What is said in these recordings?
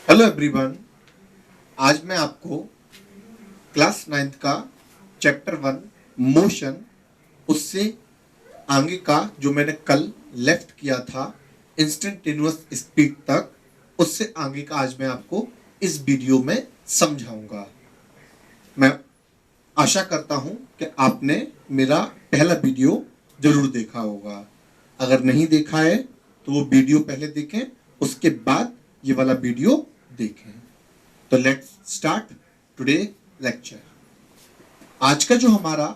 Hello everyone. आज मैं आपको क्लास 9th का चैप्टर 1 मोशन, उससे आगे का जो मैंने कल लेफ्ट किया था इंस्टेंटेनियस स्पीड तक, उससे आगे का आज मैं आपको इस वीडियो में समझाऊंगा। मैं आशा करता हूं कि आपने मेरा पहला वीडियो जरूर देखा होगा। अगर नहीं देखा है तो वो वीडियो पहले देखें, उसके बाद ये वाला वीडियो देखें। तो लेट्स स्टार्ट टुडे लेक्चर। आज का जो हमारा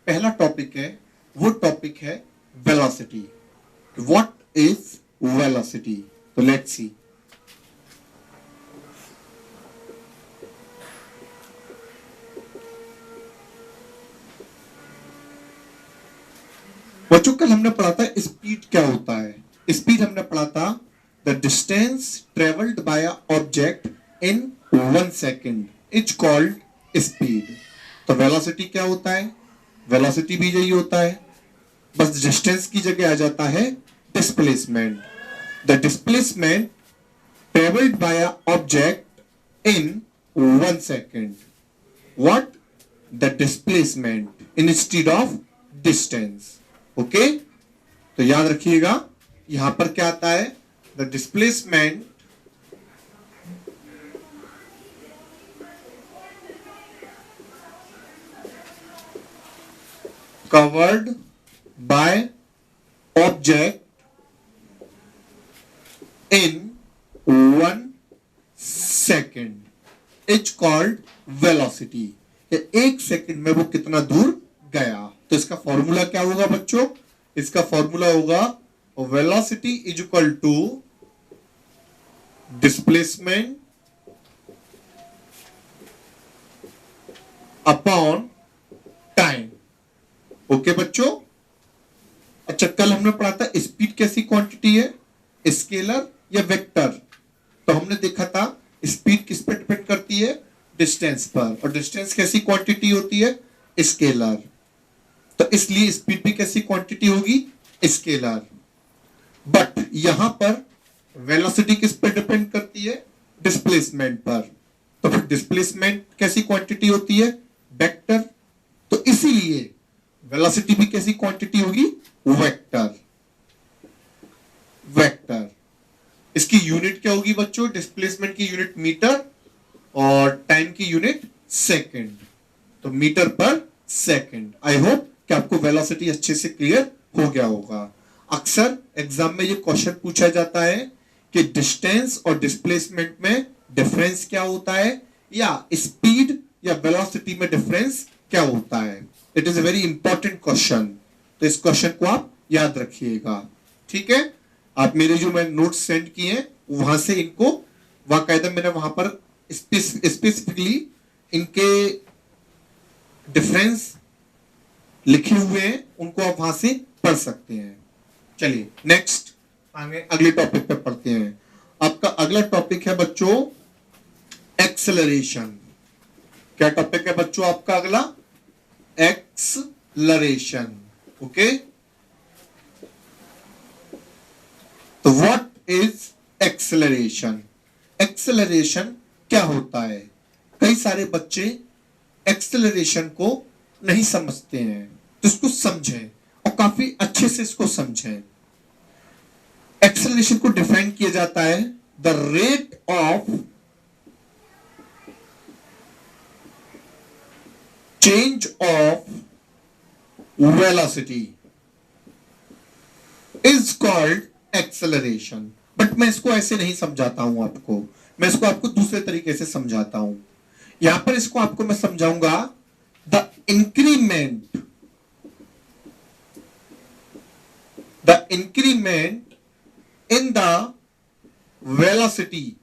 पहला टॉपिक है वो टॉपिक है वेलोसिटी। What is velocity? तो लेट्स सी। बच्चों, कल हमने पढ़ा था स्पीड क्या होता है। स्पीड हमने पढ़ा था the distance travelled by a object in 1 second is called speed. तो वेलोसिटी क्या होता है? वेलोसिटी भी यही होता है, बस डिस्टेंस की जगह आ जाता है displacement. The displacement travelled by a object in 1 second. What? The displacement instead of distance. Okay, तो याद रखिएगा यहां पर क्या आता है? The displacement covered by object in 1 second is called velocity। एक सेकंड में वो कितना दूर गया। तो इसका फॉर्मूला क्या होगा बच्चों? इसका फॉर्मूला होगा velocity is equal to displacement upon time. Okay बच्चों। अच्छा, कल हमने पढ़ा था स्पीड कैसी क्वांटिटी है, स्केलर या वेक्टर। तो हमने देखा था स्पीड किस पे डिपेंड करती है? डिस्टेंस पर। और डिस्टेंस कैसी क्वांटिटी होती है? स्केलर। तो इसलिए स्पीड भी कैसी क्वांटिटी होगी? स्केलर। बट यहां पर वेलोसिटी किस पे डिपेंड करती है? डिस्प्लेसमेंट पर। तो फिर डिस्प्लेसमेंट कैसी क्वांटिटी होती है? वेक्टर। तो इसीलिए वेलोसिटी भी कैसी क्वांटिटी होगी? वेक्टर। वेक्टर। इसकी यूनिट क्या होगी बच्चों? डिस्प्लेसमेंट की यूनिट मीटर और टाइम की यूनिट सेकंड। तो मीटर पर सेकंड। आई होप कि आपको वेलोसिटी अच्छे से क्लियर हो गया होगा। अक्सर एग्जाम में ये क्वेश्चन पूछा जाता है कि डिस्टेंस और डिस्प्लेसमेंट में डिफरेंस क्या होता है, या स्पीड या वेलोसिटी में डिफरेंस क्या होता है। It is a very important question. तो इस क्वेश्चन को आप याद रखिएगा, ठीक है। आप मेरे जो मैं नोट्स सेंड किए हैं वहां से इनको बाकायदा मैंने वहां पर स्पेसिफिकली इनके डिफरेंस लिखे हुए हैं, उनको आप वहां से पढ़ सकते हैं। चलिए नेक्स्ट आगे अगले टॉपिक पे पढ़ते हैं। आपका अगला टॉपिक है बच्चों एक्सेलरेशन। क्या टॉपिक है बच्चों आपका अगला? एक्सेलरेशन। ओके, तो व्हाट इज एक्सेलरेशन? एक्सेलरेशन क्या होता है? कई सारे बच्चे एक्सेलरेशन को नहीं समझते हैं, तो इसको समझें और काफी अच्छे से इसको समझें। एक्सेलरेशन को डिफाइन किया जाता है the rate of change of velocity is called acceleration. But मैं इसको ऐसे नहीं समझाता हूं आपको, मैं इसको आपको दूसरे तरीके से समझाता हूं। यहां पर इसको आपको मैं समझाऊंगा the increment in the velocity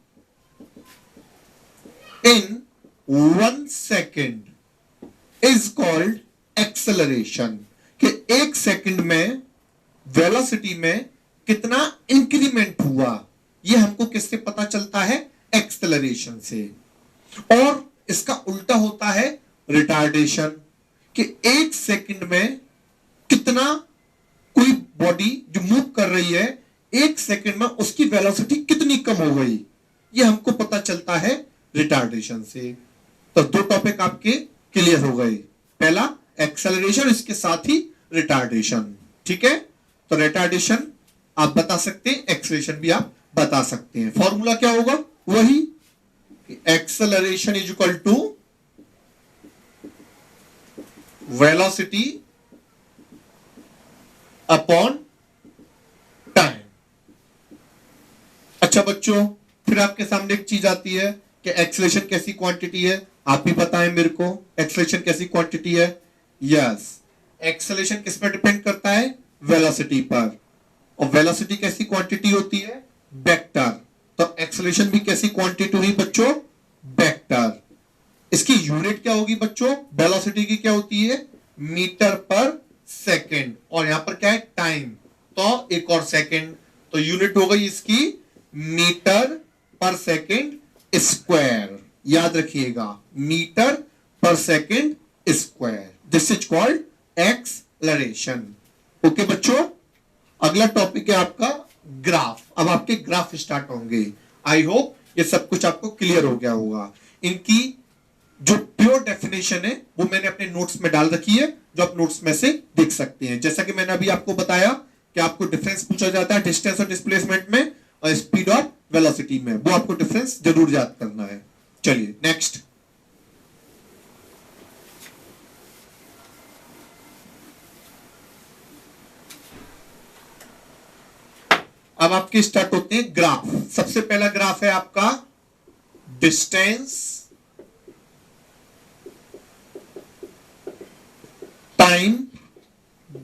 in 1 second is called acceleration. कि 1 सेकेंड में वेलोसिटी में कितना इंक्रीमेंट हुआ, यह हमको किससे पता चलता है? एक्सेलरेशन से। और इसका उल्टा होता है रिटार्डेशन, कि 1 सेकेंड में कितना कोई बॉडी जो मूव कर रही है 1 सेकेंड में उसकी वेलोसिटी कितनी कम हो गई, ये हमको पता चलता है रिटार्डेशन से। तो दो टॉपिक आपके क्लियर हो गए, पहला एक्सेलरेशन, इसके साथ ही रिटार्डेशन। ठीक है, तो रिटार्डेशन आप बता सकते हैं, एक्सेलरेशन भी आप बता सकते हैं। फॉर्मूला क्या होगा, वही acceleration is equal to velocity upon time. अच्छा बच्चों, फिर आपके सामने एक चीज आती है कि एक्सेलरेशन कैसी क्वांटिटी है, आप भी बताएं मेरे को एक्सेलरेशन कैसी क्वांटिटी है। यस, एक्सेलरेशन किस पर डिपेंड करता है, वेलोसिटी पर, और वेलोसिटी कैसी क्वांटिटी होती है, वेक्टर। तो एक्सेलरेशन भी कैसी क्वांटिटी हुई बच्चों, वेक्टर। इसकी यूनिट क्या होगी बच्चों, वेलोसिटी की क्या होती है, मीटर पर सेकंड, और यहां पर क्या है, टाइम, तो एक और सेकंड, तो यूनिट हो गई इसकी मीटर पर सेकंड स्क्वायर। याद रखिएगा, मीटर पर second square, this is called acceleration. Okay बच्चों, अगला टॉपिक है आपका ग्राफ। अब आपके ग्राफ स्टार्ट होंगे। आई होप ये सब कुछ आपको क्लियर हो गया होगा। इनकी जो प्योर डेफिनेशन है वो मैंने अपने नोट्स में डाल रखी है, जो आप नोट्स में से देख सकते हैं। जैसा कि मैंने अभी आपको बताया कि आपको डिफरेंस पूछा जाता है डिस्टेंस और डिस्प्लेसमेंट में, और स्पीड और वेलोसिटी में, वो आपको डिफरेंस जरूर याद करना है। चलिए नेक्स्ट, अब आपके स्टार्ट होते हैं ग्राफ। सबसे पहला ग्राफ है आपका डिस्टेंस टाइम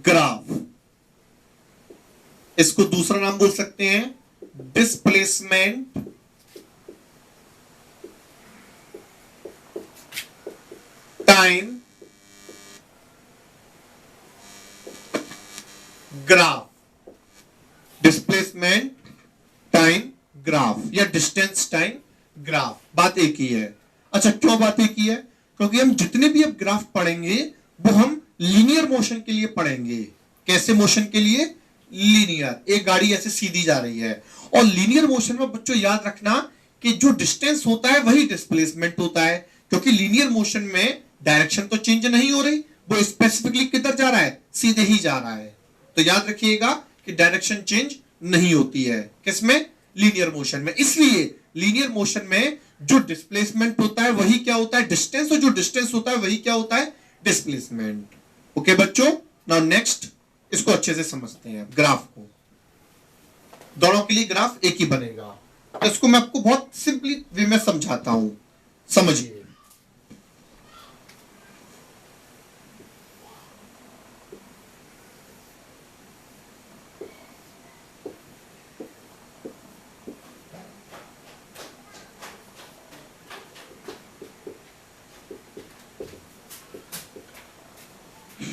ग्राफ। इसको दूसरा नाम बोल सकते हैं displacement time graph, displacement time graph या डिस्टेंस टाइम ग्राफ, बात एक ही है। अच्छा, क्यों बात एक ही है, क्योंकि हम जितने भी अब ग्राफ पढ़ेंगे वो हम लीनियर मोशन के लिए पढ़ेंगे। कैसे मोशन के लिए, लीनियर, एक गाड़ी ऐसे सीधी जा रही है, और लीनियर मोशन में बच्चों याद रखना कि जो डिस्टेंस होता है वही डिस्प्लेसमेंट होता है, क्योंकि लीनियर मोशन में डायरेक्शन तो चेंज नहीं हो रही, वो स्पेसिफिकली किधर जा रहा है, सीधे ही जा रहा है। तो याद रखिएगा कि डायरेक्शन चेंज नहीं होती है किसमें, लीनियर मोशन में। इसलिए लीनियर मोशन में जो डिस्प्लेसमेंट होता है वही क्या होता है, डिस्टेंस, और जो डिस्टेंस होता है वही क्या होता है, डिस्प्लेसमेंट। ओके बच्चों, नाउ नेक्स्ट, इसको अच्छे से समझते हैं ग्राफ को। दोनों के लिए ग्राफ एक ही बनेगा, तो इसको मैं आपको बहुत सिंपली वे में समझाता हूं, समझिए।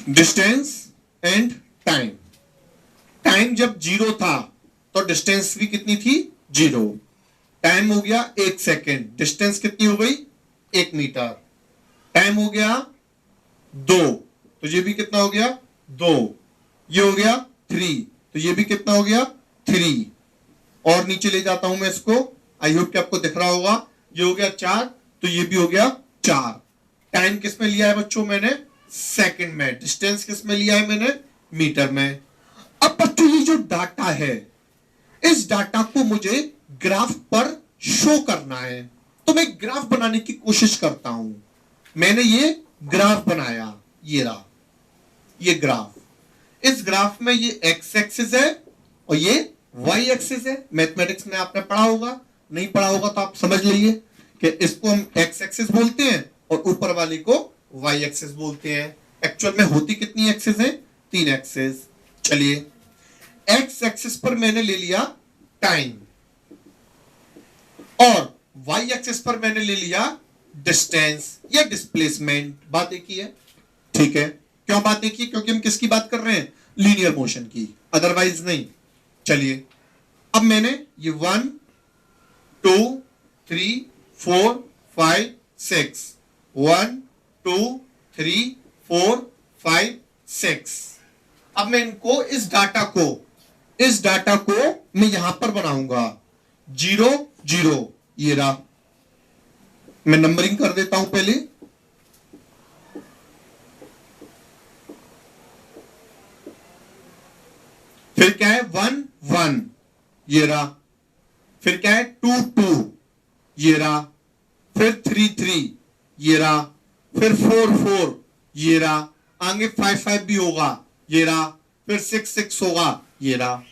Distance and time. टाइम जब जीरो था तो डिस्टेंस भी कितनी थी, जीरो। टाइम हो गया 1 सेकेंड, डिस्टेंस कितनी हो गई, 1 मीटर। टाइम हो गया 2, तो ये भी कितना हो गया, 2। ये हो गया 3, तो ये भी कितना हो गया, 3। और नीचे ले जाता हूं मैं इसको, आई होप कि आपको दिख रहा होगा। ये हो गया 4, तो ये भी हो गया 4। टाइम किस में लिया है बच्चों मैंने, सेकंड में। डिस्टेंस किस में लिया है मैंने, मीटर में। अब बच्चों ये जो डाटा है, इस डाटा को मुझे ग्राफ पर शो करना है, तो मैं ग्राफ बनाने की कोशिश करता हूं। मैंने ये ग्राफ बनाया, ये रहा ये ग्राफ। इस ग्राफ में ये एक्स एक्सिस है और ये वाई एक्सिस है। मैथमेटिक्स में आपने पढ़ा होगा, नहीं पढ़ा होगा तो आप समझ लीजिए कि इसको हम एक्स एक्सिस बोलते हैं और ऊपर वाले को वाई एक्सिस बोलते हैं। एक्चुअल में होती कितनी एक्सिस है, 3 एक्सिस। चलिए, एक्स एक्सिस पर मैंने ले लिया टाइम, और वाई एक्सिस पर मैंने ले लिया डिस्टेंस या डिस्प्लेसमेंट। बात एक ही है, ठीक है। क्यों बात एक ही, क्योंकि हम किसकी बात कर रहे हैं, लीनियर मोशन की, अदरवाइज नहीं। चलिए, अब मैंने ये 1 2 3 4 5 6 1 2 3 4 5 6। अब मैं इनको, इस डाटा को मैं यहां पर बनाऊंगा 0 0, ये रहा, मैं नंबरिंग कर देता हूं पहले। फिर क्या है 1 1, ये रहा। फिर क्या है 2 2, ये रहा। फिर 3 3, ये रहा। फिर 4 4, ये रहा। आगे 5 5 भी होगा, ये रहा। फिर 6 6 होगा, ये रहा।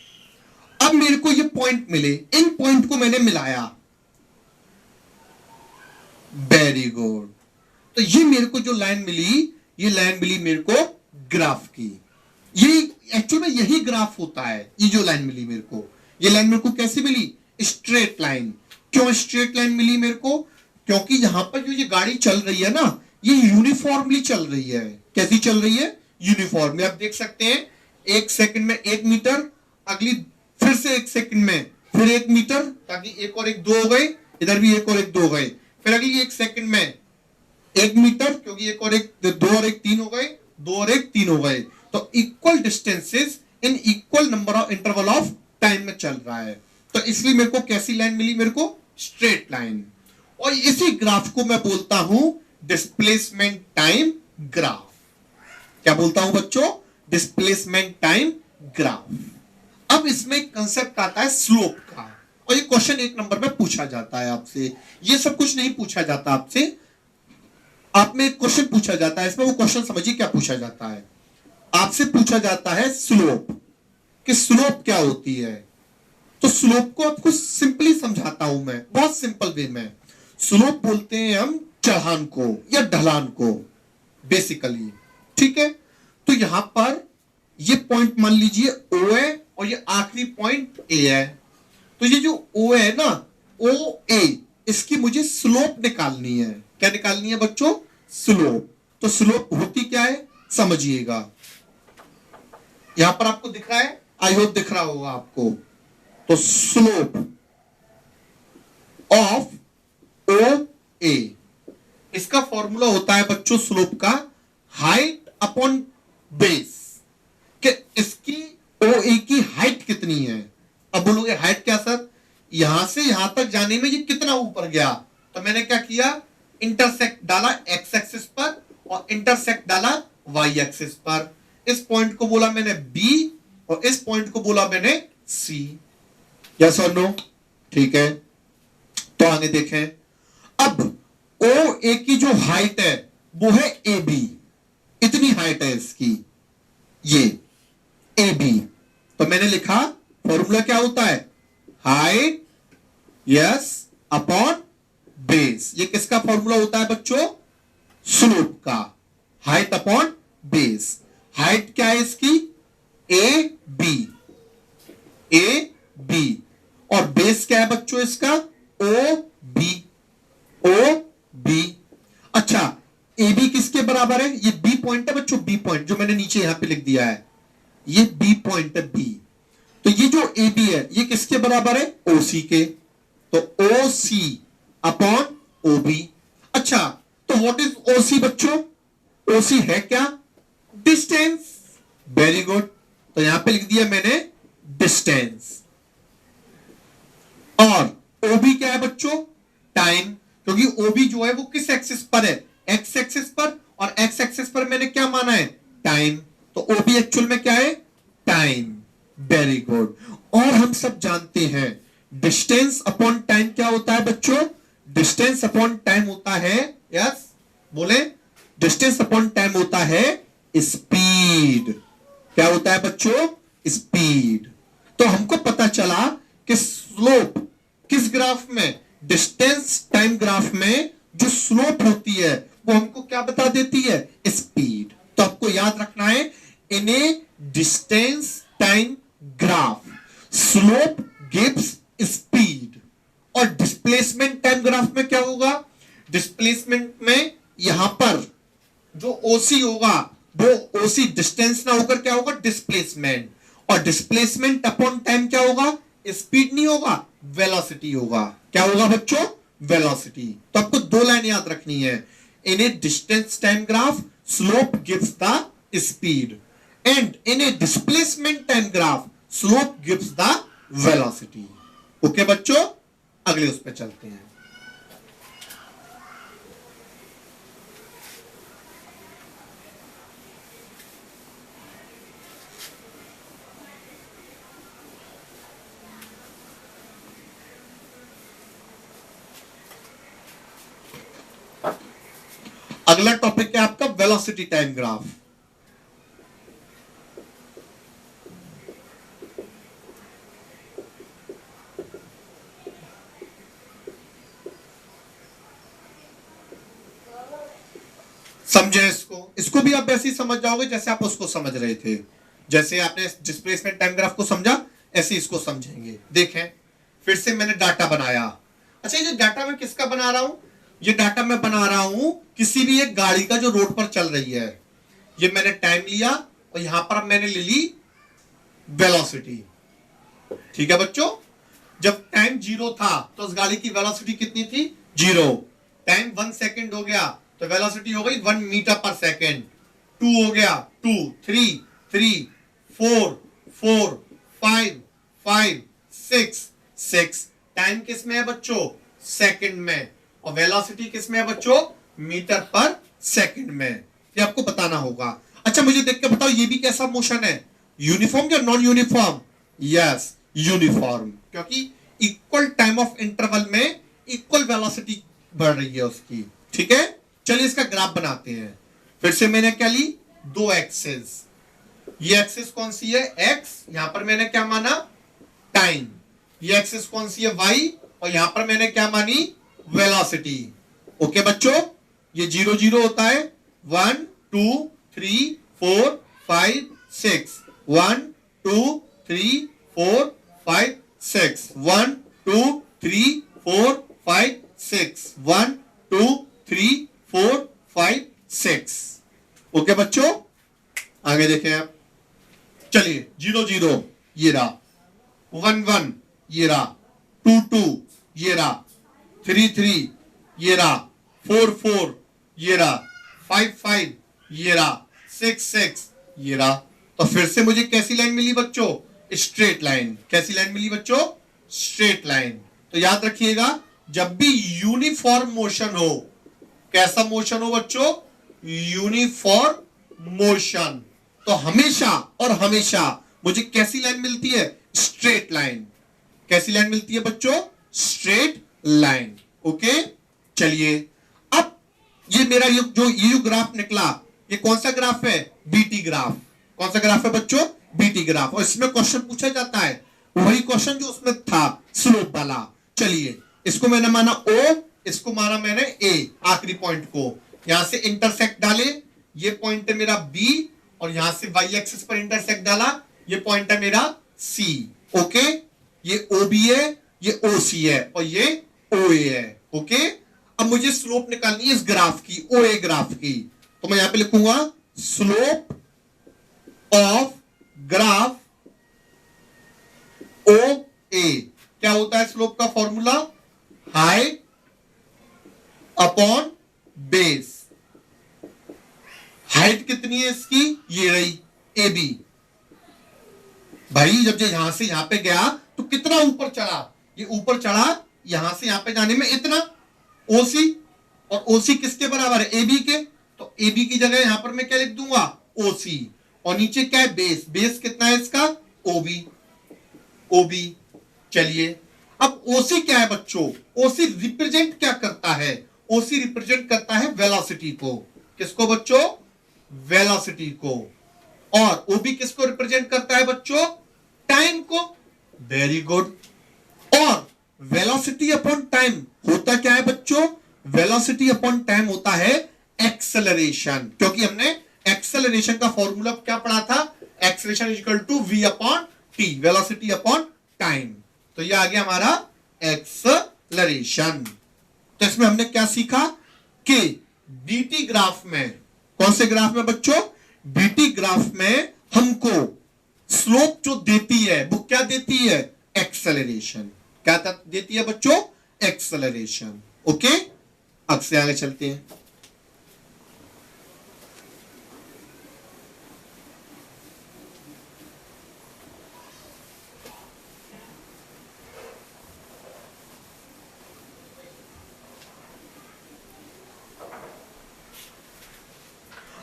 अब मेरे को ये पॉइंट मिले, इन पॉइंट को मैंने मिलाया। Very good. तो ये मेरे को जो लाइन मिली, ये लाइन मिली मेरे को ग्राफ की। ये एक्चुअल में यही ग्राफ होता है। ये जो लाइन मिली मेरे को, ये लाइन मेरे को कैसी मिली? Straight line. क्यों स्ट्रेट लाइन मिली मेरे को? क्योंकि यहां पर जो ये गाड़ी चल रही है ना, ये यूनिफॉर्मली चल रही है। कैसी चल रही है? यूनिफॉर्मली। आप देख सकते हैं 1 सेकंड में 1 मीटर, अगली फिर से 1 सेकंड में फिर 1 मीटर, ताकि 1 और 1 2 हो गए, इधर भी 1 और 1 2 हो गए। फिर अगली 1 सेकंड में 1 मीटर, क्योंकि 1 और 1 2 और 1 3 हो गए, 2 और 1 3 हो गए। तो equal distances in equal number of interval of time में चल रहा है। तो इसलिए मेरे को कैसी लाइन मिली? मेरे को स्ट्रेट लाइन। और इसी ग्राफ को मैं बोलता हूं डिस्प्लेसमेंट टाइम ग्राफ। क्या बोलता हूं बच्चों? Displacement time graph. अब इसमें एक कंसेप्ट आता है स्लोप का, और ये क्वेश्चन 1 नंबर में पूछा जाता है आपसे। ये सब कुछ नहीं पूछा जाता आपसे, आप में एक क्वेश्चन पूछा जाता है इसमें। वो क्वेश्चन समझिए क्या पूछा जाता है। आपसे पूछा जाता है स्लोप, कि स्लोप क्या होती है। तो स्लोप को आपको सिंपली समझाता हूं मैं, बहुत सिंपल वे में। स्लोप बोलते हैं हम चढ़ान को या ढलान को, बेसिकली। ठीक है, तो यहां पर ये पॉइंट मान लीजिए O है, और ये आखिरी पॉइंट A है। तो ये जो O है ना, OA, इसकी मुझे स्लोप निकालनी है। क्या निकालनी है बच्चों? स्लोप। तो स्लोप होती क्या है समझिएगा। यहां पर आपको दिख रहा है, आई होप दिख रहा होगा आपको। तो स्लोप ऑफ OA, इसका फॉर्मूला होता है बच्चों स्लोप का हाइट अपॉन बेस, कि इसकी OA की हाइट कितनी है। अब बोलोगे हाइट क्या सर? यहां से यहां तक जाने में ये कितना ऊपर गया। तो मैंने क्या किया, इंटरसेक्ट डाला एक्स एक्सिस पर और इंटरसेक्ट डाला वाई एक्सिस पर। इस पॉइंट को बोला मैंने B और इस पॉइंट को बोला मैंने C। यस और नो? ठीक है, तो आगे देखें। अब OA की जो हाइट है वो है AB, इतनी हाइट है इसकी, ये AB। तो मैंने लिखा फॉर्मूला क्या होता है? Height yes upon base. ये किसका फॉर्मूला होता है बच्चों? स्लोप का, हाइट अपॉन बेस। हाइट क्या है इसकी? ए बी, और बेस क्या है बच्चों इसका? O B. अच्छा, ए बी किसके बराबर है? ये बी पॉइंट है बच्चों, बी पॉइंट जो मैंने नीचे यहां पे लिख दिया है, ये बी पॉइंट है बी। तो ये जो ए बी है ये किसके बराबर है? ओ सी के। तो ओ सी अपॉन ओ बी। अच्छा, तो व्हाट इज ओ सी बच्चों? ओ सी है क्या? डिस्टेंस। वेरी गुड, तो यहां पे लिख दिया मैंने डिस्टेंस। और ओबी क्या है बच्चों? टाइम, क्योंकि ओबी जो है वो किस एक्सिस पर है? एक्स एक्सिस पर, और एक्स एक्सिस पर मैंने क्या माना है? टाइम। तो ओबी एक्चुअल में क्या है? टाइम। Very good. और हम सब जानते हैं डिस्टेंस अपॉन टाइम क्या होता है बच्चों? डिस्टेंस अपॉन टाइम होता है, यस बोले, डिस्टेंस अपॉन टाइम होता है स्पीड। क्या होता है बच्चों? स्पीड। तो हमको पता चला कि स्लोप किस ग्राफ में? डिस्टेंस टाइम ग्राफ में जो स्लोप होती है वो हमको क्या बता देती है? स्पीड। तो आपको याद रखना है, in a distance time graph slope gives speed. और डिस्प्लेसमेंट टाइम ग्राफ में क्या होगा? डिस्प्लेसमेंट में यहां पर जो ओसी होगा वो ओसी डिस्टेंस ना होकर क्या होगा? डिस्प्लेसमेंट। और डिस्प्लेसमेंट अपॉन टाइम क्या होगा? स्पीड नहीं होगा, वेलोसिटी होगा। क्या होगा बच्चों? वेलोसिटी। तो आपको दो लाइन याद रखनी है, in a distance time graph slope gives the speed, and in a displacement time graph slope gives the velocity. Okay बच्चों, अगले उस पर चलते हैं। अगला टॉपिक है आपका वेलोसिटी टाइम ग्राफ। समझे इसको भी आप ऐसे ही समझ जाओगे जैसे आप उसको समझ रहे थे। जैसे आपने डिस्प्लेसमेंट टाइम ग्राफ को समझा, ऐसे इसको समझेंगे। देखें, फिर से मैंने डाटा बनाया। अच्छा, ये डाटा मैं किसका बना रहा हूं? ये डाटा मैं बना रहा हूं किसी भी एक गाड़ी का जो रोड पर चल रही है। ये मैंने टाइम लिया और यहां पर मैंने ले ली वेलोसिटी। ठीक है बच्चों, जब टाइम 0 था तो उस गाड़ी की वेलोसिटी कितनी थी? 0। टाइम 1 सेकेंड हो गया तो वेलोसिटी हो गई 1 मीटर पर सेकेंड। 2 हो गया, 2, 3, 3, 4, 4, 5, 5, 6, 6। टाइम किस में है बच्चों? सेकंड में। और वेलोसिटी किस में है बच्चों? मीटर पर सेकंड में। ये आपको बताना होगा। अच्छा, मुझे देख के बताओ, ये भी कैसा मोशन है? यूनिफॉर्म या नॉन यूनिफॉर्म? यस, यूनिफॉर्म, क्योंकि इक्वल टाइम ऑफ इंटरवल में इक्वल वेलोसिटी बढ़ रही है उसकी। ठीक है, चलिए इसका ग्राफ बनाते हैं। फिर से मैंने क्या ली? 2 एक्सेस। ये एक्सेस कौन सी है? एक्स। यहां पर मैंने क्या माना? टाइम। ये एक्सेस कौन सी है? वाई। और यहां पर मैंने क्या मानी? वेलोसिटी। ओके बच्चों, ये 0 0 होता है। 1 2 3 4 5 6। 1 2 3 4 5 6। 1 2 3 4 5 6। 1 2 3 4 5 6। ओके बच्चों, आगे देखें आप। चलिए, 0 0 ये रहा, 1 1 ये रहा, 2 2 ये रहा, 3 3 ये रहा, 4 4 ये रहा, 5 5 ये रहा, 6 6 ये रहा। तो फिर से मुझे कैसी लाइन मिली बच्चों? Straight line. कैसी लाइन मिली बच्चों? Straight line. तो याद रखिएगा, जब भी यूनिफॉर्म मोशन हो, कैसा मोशन हो बच्चों? यूनिफॉर्म मोशन, तो हमेशा और हमेशा मुझे कैसी लाइन मिलती है? Straight line. कैसी लाइन मिलती है बच्चों? Straight line. ओके, चलिए अब ये मेरा ये जो ग्राफ निकला, ये कौन सा ग्राफ है? BT graph. कौन सा ग्राफ है बच्चों? BT graph. और इसमें क्वेश्चन पूछा जाता है वही क्वेश्चन जो उसमें था, स्लोप वाला। चलिए, इसको मैंने माना O, इसको माना मैंने A, आखिरी पॉइंट को। यहां से इंटरसेक्ट डाले, ये पॉइंट है मेरा B, और यहां से वाई एक्सिस पर इंटरसेक्ट डाला, ये पॉइंट है मेरा C। ओके, ये OB है, ये OC है, और ये OA है। ओके, अब मुझे स्लोप निकालनी है इस ग्राफ की, OA ग्राफ की। तो मैं यहां पे लिखूंगा स्लोप ऑफ ग्राफ OA। क्या होता है स्लोप का formula? Height upon base. Height कितनी है इसकी? ये रही AB। भाई जब यहां से यहां पे गया तो कितना ऊपर चढ़ा? ये ऊपर चढ़ा यहां से यहां पे जाने में इतना, OC। और OC किसके बराबर है? AB के। तो AB की जगह यहां पर मैं क्या लिख दूंगा? OC। और नीचे क्या है? बेस। बेस कितना है इसका? OB। चलिए, अब OC क्या है बच्चों? OC रिप्रेजेंट क्या करता है? OC रिप्रेजेंट करता है वेलोसिटी को। किसको बच्चों? वेलोसिटी को। और OB किसको रिप्रेजेंट करता है बच्चों? टाइम को। Very good. और वेलोसिटी अपॉन टाइम होता क्या है बच्चों? वेलोसिटी अपॉन टाइम होता है एक्सेलरेशन, क्योंकि हमने एक्सेलरेशन का फॉर्मूला क्या पढ़ा था? Acceleration is equal to V upon T, velocity upon time. तो ये आ गया हमारा एक्सेलरेशन। तो इसमें हमने क्या सीखा कि बीटी ग्राफ में, कौन से ग्राफ में बच्चों? बीटी ग्राफ में हमको स्लोप जो देती है वो क्या देती है? एक्सेलरेशन। क्या देती है बच्चों? एक्सेलरेशन। ओके, अब से आगे चलते हैं।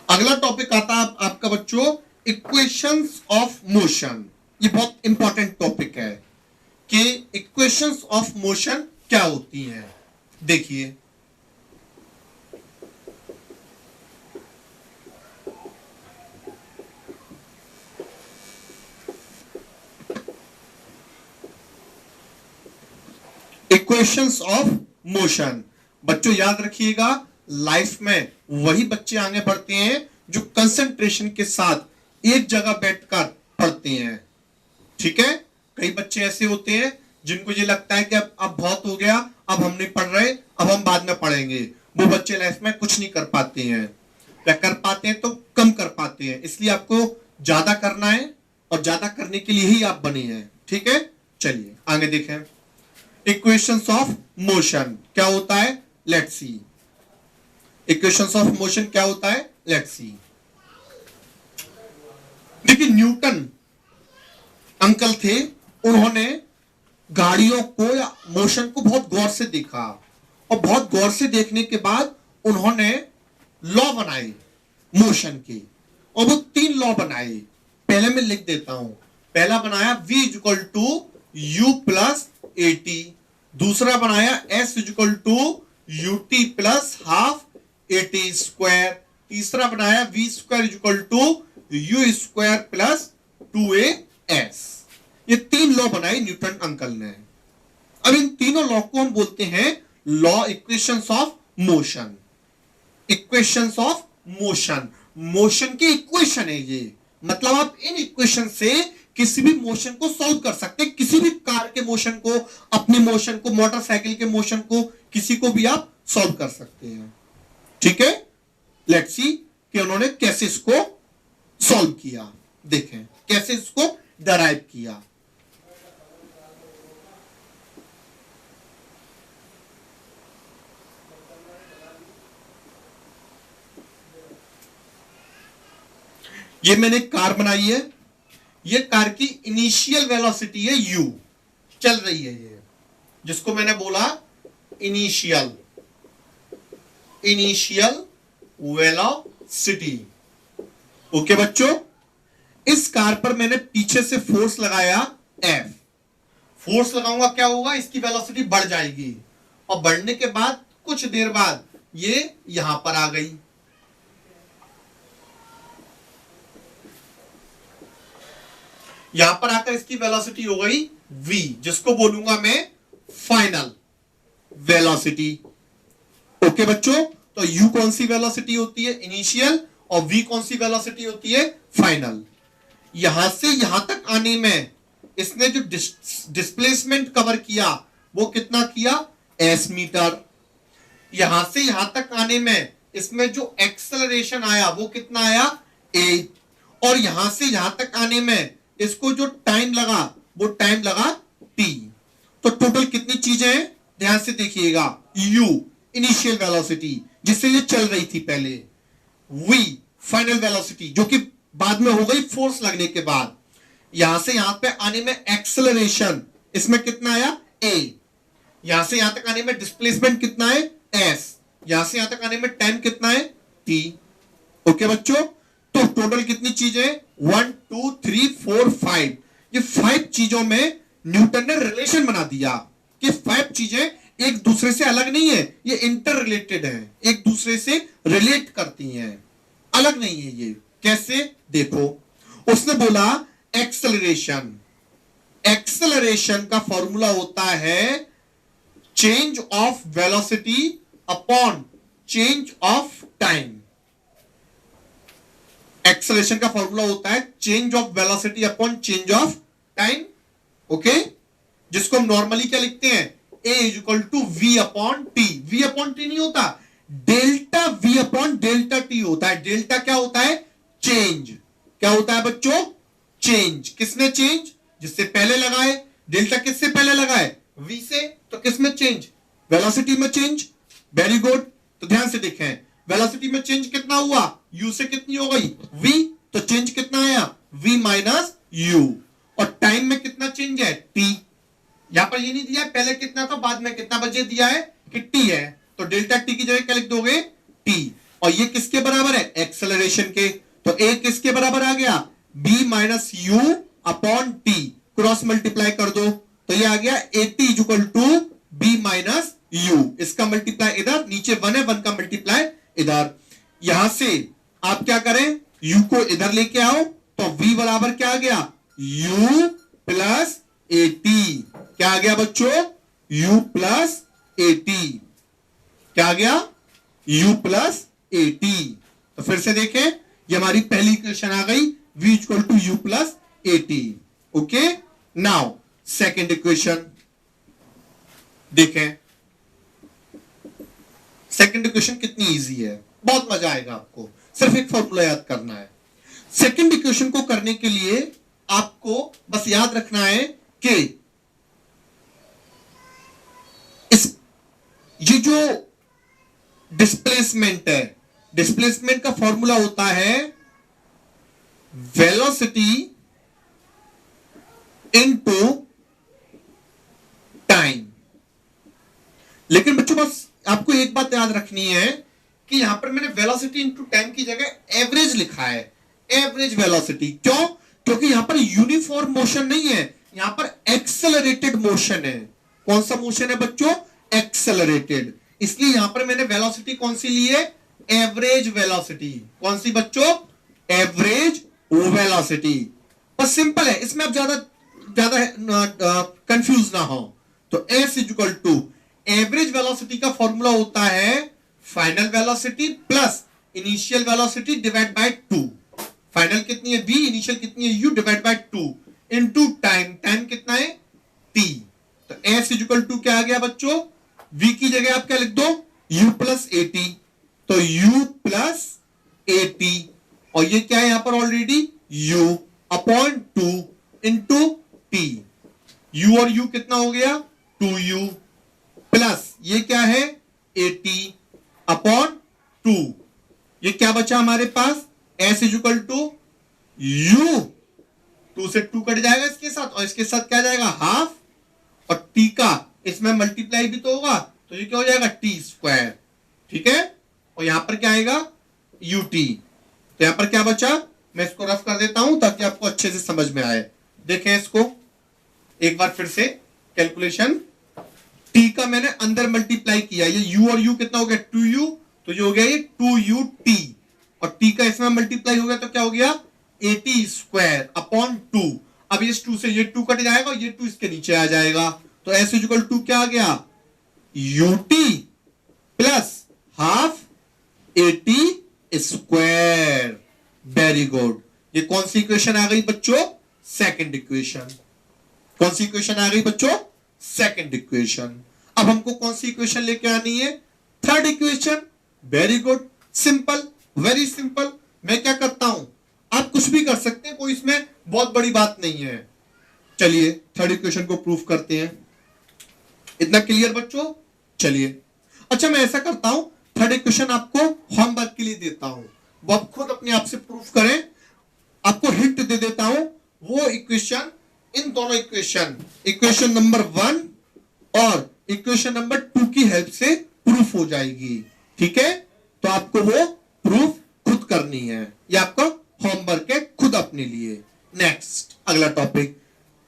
अगला टॉपिक आता है आपका बच्चों इक्वेशंस ऑफ मोशन। ये बहुत इंपॉर्टेंट टॉपिक है कि इक्वेशंस ऑफ मोशन क्या होती हैं। देखिए, इक्वेशंस ऑफ मोशन। बच्चों याद रखिएगा, लाइफ में वही बच्चे आगे बढ़ते हैं जो कंसंट्रेशन के साथ एक जगह बैठकर पढ़ते हैं। ठीक है, कई बच्चे ऐसे होते हैं जिनको ये लगता है कि अब बहुत हो गया, अब हम नहीं पढ़ रहे, अब हम बाद में पढ़ेंगे। वो बच्चे लाइफ में कुछ नहीं कर पाते हैं, या कर पाते हैं तो कम कर पाते हैं। इसलिए आपको ज्यादा करना है और ज्यादा करने के लिए ही आप बने हैं। ठीक है, चलिए आगे देखें। इक्वेशंस ऑफ मोशन क्या होता है, let's see. Equations of motion क्या होता है, लेट्स सी। देखिए, न्यूटन अंकल थे, उन्होंने गाड़ियों को या मोशन को बहुत गौर से देखा, और बहुत गौर से देखने के बाद उन्होंने लॉ बनाए मोशन के, और वो 3 लॉ बनाए। पहले मैं लिख देता हूं। पहला बनाया v equal to u plus a t, दूसरा बनाया s equal to u t plus half a t square, तीसरा बनाया v square equal to u square plus 2as। ये 3 लॉ बनाए न्यूटन अंकल ने। अब इन तीनों लॉ को हम बोलते हैं law equations of motion. Equations of motion, motion की इक्वेशन है ये। मतलब आप इन इक्वेशन से किसी भी मोशन को सॉल्व कर सकते हैं, किसी भी कार के मोशन को, अपने मोशन को, मोटरसाइकिल के मोशन को, किसी को भी आप सॉल्व कर सकते हैं। ठीक है, लेट्स सी कि उन्होंने कैसे इसको सॉल्व किया। देखें कैसे इसको डराइव किया। ये मैंने कार बनाई है, ये कार की इनिशियल वेलोसिटी है u, चल रही है ये, जिसको मैंने बोला इनिशियल वेलोसिटी। ओके बच्चों, इस कार पर मैंने पीछे से फोर्स लगाया F। फोर्स लगाऊंगा क्या होगा, इसकी वेलोसिटी बढ़ जाएगी, और बढ़ने के बाद कुछ देर बाद ये यहां पर आ गई। यहां पर आकर इसकी वेलोसिटी हो गई v, जिसको बोलूंगा मैं फाइनल वेलोसिटी। ओके बच्चों, तो u कौन सी वेलोसिटी होती है, इनिशियल, और v कौन सी वेलोसिटी होती है, फाइनल। यहां से यहां तक आने में इसने जो डिस्प्लेसमेंट कवर किया वो कितना किया, s मीटर। यहां से यहां तक आने में इसमें जो एक्सेलरेशन आया वो कितना आया, a। और यहां से यहां तक आने में इसको जो टाइम लगा वो टाइम लगा t। तो टोटल कितनी चीजें हैं, ध्यान से देखिएगा। u इनिशियल वेलोसिटी जिससे ये चल रही थी पहले, v फाइनल वेलोसिटी जो कि बाद में हो गई फोर्स लगने के बाद। यहां से यहां पे आने में एक्सेलरेशन, इसमें कितना आया, a। यहां से यहां तक आने में डिस्प्लेसमेंट कितना है, s। यहां से यहां तक आने में टाइम कितना है, t। ओके बच्चों, तो टोटल कितनी चीजें, 1 2 3 4 5। ये 5 चीजों में न्यूटन ने रिलेशन बना दिया कि 5 चीजें एक दूसरे से अलग नहीं है, ये इंटर रिलेटेड है, एक दूसरे से रिलेट करती हैं, अलग नहीं है ये। कैसे, देखो, उसने बोला एक्सेलरेशन। एक्सेलरेशन का फॉर्मूला होता है change of velocity upon change of time. Acceleration का फॉर्मूला होता है change of velocity upon change of time. Okay, जिसको हम नॉर्मली क्या लिखते हैं, a equal to v upon t. v upon t नहीं होता, delta v upon delta t होता है। डेल्टा क्या होता है, चेंज। क्या होता है बच्चों, चेंज। किसने चेंज, जिससे पहले लगाए। डेल्टा किससे पहले लगाए, v से, तो किसमें चेंज, वेलोसिटी में चेंज। वेरी गुड, तो ध्यान से देखें, वेलोसिटी में चेंज कितना हुआ, u से कितनी हो गई, v, तो चेंज कितना आया, v माइनस u। और टाइम में कितना चेंज है, t। यहां पर ये नहीं दिया है पहले कितना था बाद में कितना बजे दिया है कि t है, तो डेल्टा t की जगह क्या लिख दोगे, t। और ये किसके बराबर है, एक्सेलरेशन के, तो a किसके बराबर आ गया, b minus u upon t। Cross multiply कर दो तो ये आ गया at equal to b minus u। इसका मल्टीप्लाई इधर, नीचे 1 है, 1 का मल्टीप्लाई इधर। यहां से आप क्या करें, u को इधर लेके आओ तो v बराबर क्या आ गया, u प्लस at। क्या आ गया बच्चों, u प्लस ए टी। क्या आ गया? u plus a T. तो फिर से देखें, ये हमारी पहली इक्वेशन आ गई, v equal to u plus a t. Okay, now second equation second. सेकेंड इक्वेशन कितनी इजी है, बहुत मजा आएगा आपको, सिर्फ एक फॉर्मूला याद करना है। सेकेंड इक्वेशन को करने के लिए आपको बस याद रखना है कि ये जो डिस्प्लेसमेंट है, डिस्प्लेसमेंट का फॉर्मूला होता है वेलोसिटी इनटू टाइम। लेकिन बच्चों बस आपको एक बात याद रखनी है कि यहां पर मैंने वेलोसिटी इनटू टाइम की जगह एवरेज लिखा है, एवरेज वेलोसिटी। क्यों? क्योंकि यहां पर यूनिफॉर्म मोशन नहीं है, यहां पर एक्सेलरेटेड मोशन है। कौन सा मोशन है बच्चों? एक्सेलरेटेड। इसलिए यहां पर मैंने वेलोसिटी कौन सी ली है? Average velocity. कौन सी बच्चों? Average velocity. बस सिंपल है, इसमें आप ज्यादा कंफ्यूज ना हो। तो s equal to average velocity का फॉर्मूला होता है final velocity plus initial velocity divide by 2। Final कितनी है? v, इनिशियल कितनी है? u divide by 2 into time. Time कितना है? t। तो s इक्वल टू क्या आ गया बच्चों? v की जगह आप क्या लिख दो? u plus a T. तो u प्लस ए टी, और ये क्या है यहां पर already? u upon 2 into T. u और u कितना हो गया? 2u प्लस ये क्या है? A T upon 2। ये क्या बचा हमारे पास? s इक्वल टू u, 2 से 2 कट जाएगा इसके साथ, और इसके साथ क्या जाएगा? हाफ, और t का इसमें मल्टीप्लाई भी तो होगा, तो ये क्या हो जाएगा? T square. ठीक है, और यहां पर क्या आएगा? ut। तो यहां पर क्या बचा? मैं इसको रफ कर देता हूं ताकि आपको अच्छे से समझ में आए। देखें इसको एक बार फिर से, कैलकुलेशन। t का मैंने अंदर मल्टीप्लाई किया, ये u और u कितना हो गया? 2u, तो ये हो गया ये 2ut, और t का इसमें मल्टीप्लाई हो गया तो क्या हो गया? 80 स्क्वायर अपॉन 2। अब इस 2 से ये 2 कट जाएगा, ये 2 इसके नीचे आ जाएगा। तो s इक्वल टू क्या आ गया? ut plus half 80 square. Very good. ये कौन सी इक्वेशन आ गई बच्चों? Second equation. कौन सी इक्वेशन आ गई बच्चों? Second equation. अब हमको कौन सी इक्वेशन लेके आनी है? Third equation. Very good, simple, very simple. मैं क्या करता हूं, आप कुछ भी कर सकते हैं, कोई इसमें बहुत बड़ी बात नहीं है। चलिए थर्ड इक्वेशन को प्रूफ करते हैं। इतना क्लियर बच्चों? चलिए, अच्छा मैं ऐसा करता हूं, थर्ड इक्वेशन आपको होमवर्क के लिए देता हूं, वो आप खुद अपने आप से प्रूफ करें। आपको हिंट दे देता हूं, वो इक्वेशन, इन दोनों इक्वेशन, इक्वेशन नंबर 1 और इक्वेशन नंबर 2 की हेल्प से प्रूफ हो जाएगी। ठीक है, तो आपको वो प्रूफ खुद करनी है, ये आपका होमवर्क है खुद अपने लिए। नेक्स्ट अगला टॉपिक।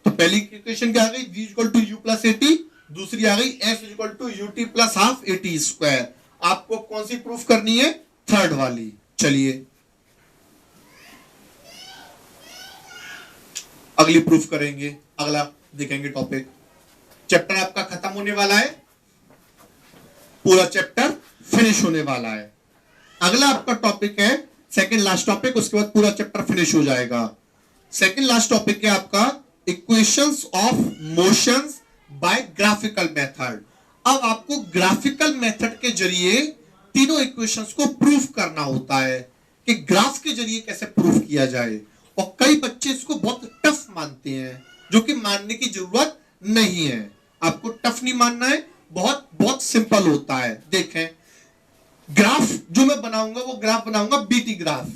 तो पहली इक्वेशन क्या आ गई? v equal to u plus a t. दूसरी आ गई s equal to u t plus half a t square. आपको कौन सी प्रूफ करनी है? थर्ड वाली। चलिए अगली प्रूफ करेंगे, अगला देखेंगे टॉपिक। चैप्टर आपका खत्म होने वाला है, पूरा चैप्टर फिनिश होने वाला है। अगला आपका टॉपिक है सेकंड लास्ट टॉपिक, उसके बाद पूरा चैप्टर फिनिश हो जाएगा। सेकंड लास्ट टॉपिक है आपका equations of motions by graphical method. अब आपको ग्राफिकल मेथड के जरिए तीनों इक्वेशंस को प्रूफ करना होता है कि ग्राफ के जरिए कैसे प्रूफ किया जाए। और कई बच्चे इसको बहुत टफ मानते हैं, जो कि मानने की जरूरत नहीं है। आपको टफ नहीं मानना है, बहुत बहुत सिंपल होता है। देखें, ग्राफ जो मैं बनाऊंगा वो ग्राफ बनाऊंगा बीटी ग्राफ।